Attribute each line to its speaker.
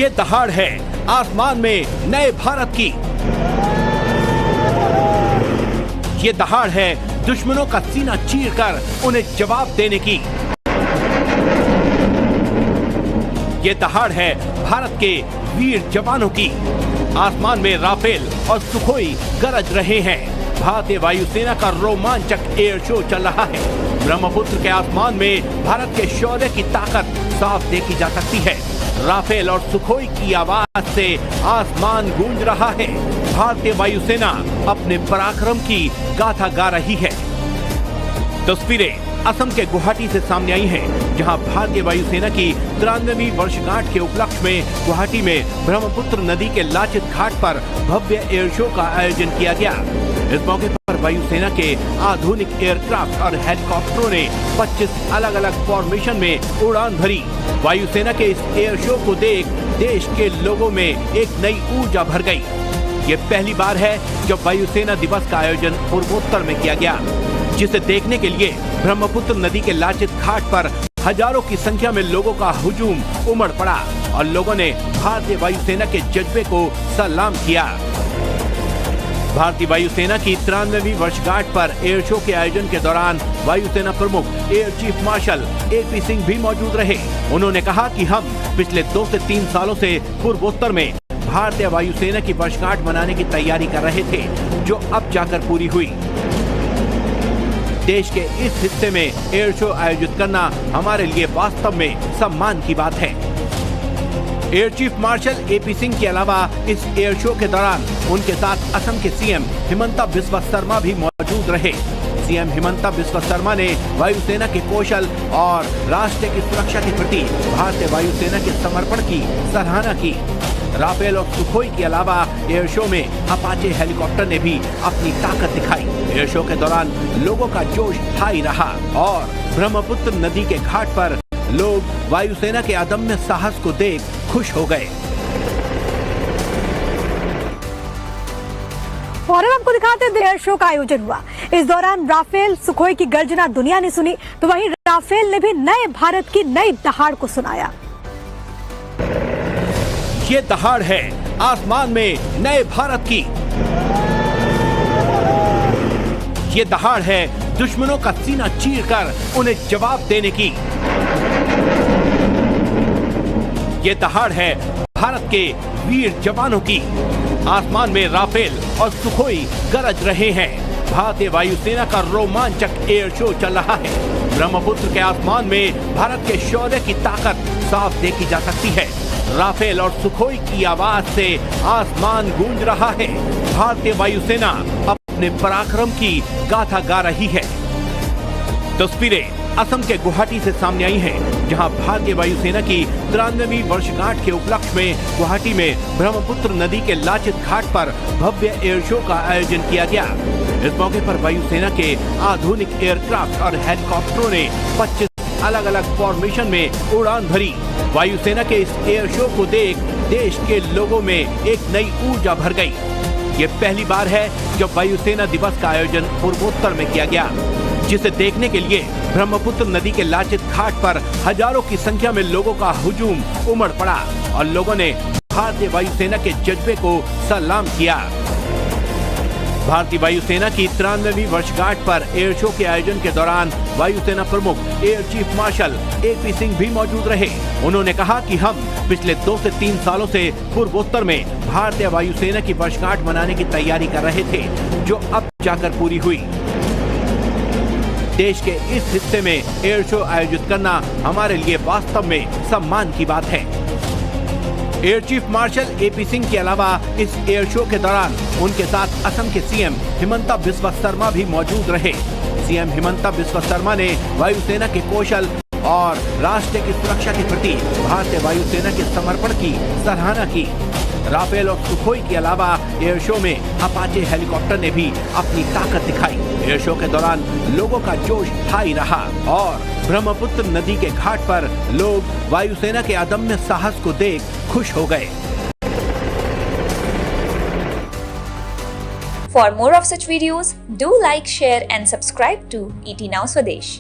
Speaker 1: ये दहाड़ है आसमान में नए भारत की। ये दहाड़ है दुश्मनों का सीना चीरकर उन्हें जवाब देने की। ये दहाड़ है भारत के वीर जवानों की। आसमान में राफेल और सुखोई गरज रहे हैं। भारतीय वायुसेना का रोमांचक एयर शो चल रहा है। ब्रह्मपुत्र के आसमान में भारत के शौर्य की ताकत साफ देखी जा सकती है। राफेल और सुखोई की आवाज से आसमान गूंज रहा है। भारतीय वायुसेना अपने पराक्रम की गाथा गा रही है। तस्वीरें असम के गुवाहाटी से सामने आई हैं, जहां भारतीय वायुसेना की 93वीं वर्षगांठ के उपलक्ष्य में गुवाहाटी में ब्रह्मपुत्र नदी के लाचित घाट पर भव्य एयर शो का आयोजन किया गया। इस मौके पर वायुसेना के आधुनिक एयरक्राफ्ट और हेलीकॉप्टरों ने 25 अलग अलग फॉर्मेशन में उड़ान भरी। वायुसेना के इस एयर शो को देख देश के लोगों में एक नई ऊर्जा भर गई। ये पहली बार है जब वायुसेना दिवस का आयोजन पूर्वोत्तर में किया गया, जिसे देखने के लिए ब्रह्मपुत्र नदी के लाचित घाट पर हजारों की संख्या में लोगों का हुजूम उमड़ पड़ा और लोगों ने भारतीय वायुसेना के जज्बे को सलाम किया। भारतीय वायुसेना की 93वीं वर्षगांठ पर एयर शो के आयोजन के दौरान वायुसेना प्रमुख air chief marshal AP Singh भी मौजूद रहे। उन्होंने कहा कि हम पिछले 2 से 3 सालों से पूर्वोत्तर में भारतीय वायुसेना की वर्षगांठ मनाने की तैयारी कर रहे थे, जो अब जाकर पूरी हुई। देश के इस हिस्से में एयर शो आयोजित करना हमारे लिए वास्तव में सम्मान की बात है। Air chief marshal AP Singh के अलावा इस एयर शो के दौरान उनके साथ असम के CM हिमंता बिस्वा शर्मा भी मौजूद रहे। CM हिमंता बिस्वा शर्मा ने वायुसेना के कौशल और राष्ट्र की सुरक्षा के प्रति भारतीय वायुसेना के समर्पण की सराहना की। राफेल और सुखोई के अलावा एयर शो में अपाचे हेलीकॉप्टर ने भी अपनी ताकत दिखाई। एयर शो के दौरान लोगों का जोश हाई रहा और ब्रह्मपुत्र नदी के घाट पर लोग वायुसेना के अदम्य साहस को देख खुश हो गए।
Speaker 2: और अब आपको दिखाते हैं एयर शो का आयोजन हुआ। इस दौरान राफेल सुखोई की गर्जना दुनिया ने सुनी, तो वहीं राफेल ने भी नए भारत की नई दहाड़ को सुनाया।
Speaker 1: ये दहाड़ है आसमान में नए भारत की। ये दहाड़ है दुश्मनों का सीना चीरकर उन्हें जवाब देने की। ये दहाड़ है भारत के वीर जवानों की। आसमान में राफेल और सुखोई गरज रहे हैं। भारतीय वायुसेना का रोमांचक एयर शो चल रहा है। ब्रह्मपुत्र के आसमान में भारत के शौर्य की ताकत साफ देखी जा सकती है। राफेल और सुखोई की आवाज से आसमान गूंज रहा है। भारतीय वायुसेना अपने पराक्रम की गाथा गा रही है। तस्वीरें असम के गुवाहाटी से सामने आई हैं, जहां भारतीय वायुसेना की 93वीं वर्षगांठ के उपलक्ष्य में गुवाहाटी में ब्रह्मपुत्र नदी के लाचित घाट पर भव्य एयर शो का आयोजन किया गया। इस मौके पर वायुसेना के आधुनिक एयरक्राफ्ट और हेलीकॉप्टरों ने 25 अलग अलग फॉर्मेशन में उड़ान भरी। वायुसेना के इस एयर शो को देख देश के लोगों में एक नई ऊर्जा भर गई। ये पहली बार है जब वायुसेना दिवस का आयोजन पूर्वोत्तर में किया गया, जिसे देखने के लिए ब्रह्मपुत्र नदी के लाचित घाट पर हजारों की संख्या में लोगों का हुजूम उमड़ पड़ा और लोगों ने भारतीय वायुसेना के जज्बे को सलाम किया। भारतीय वायुसेना की 93वीं वर्षगांठ पर एयर शो के आयोजन के दौरान वायुसेना प्रमुख air chief marshal AP Singh भी मौजूद रहे। उन्होंने कहा कि हम पिछले 2 से 3 सालों से पूर्वोत्तर में भारतीय वायुसेना की वर्षगांठ मनाने की तैयारी कर रहे थे, जो अब जाकर पूरी हुई। देश के इस हिस्से में एयर शो आयोजित करना हमारे लिए वास्तव में सम्मान की बात है। Air chief marshal AP Singh के अलावा इस एयर शो के दौरान उनके साथ असम के CM हिमंता बिस्वा शर्मा भी मौजूद रहे। CM हिमंता बिस्वा शर्मा ने वायुसेना के कौशल और राष्ट्र की सुरक्षा के प्रति भारतीय वायुसेना के समर्पण की सराहना की। राफेल और सुखोई के अलावा एयर शो में अपाचे हेलीकॉप्टर ने भी अपनी ताकत दिखाई। एयर शो के दौरान लोगों का जोश हाई रहा और ब्रह्मपुत्र नदी के घाट पर लोग वायुसेना के अदम्य साहस को देख खुश हो गए।
Speaker 3: For more of such videos, do like, share and subscribe to ET Now Swadesh.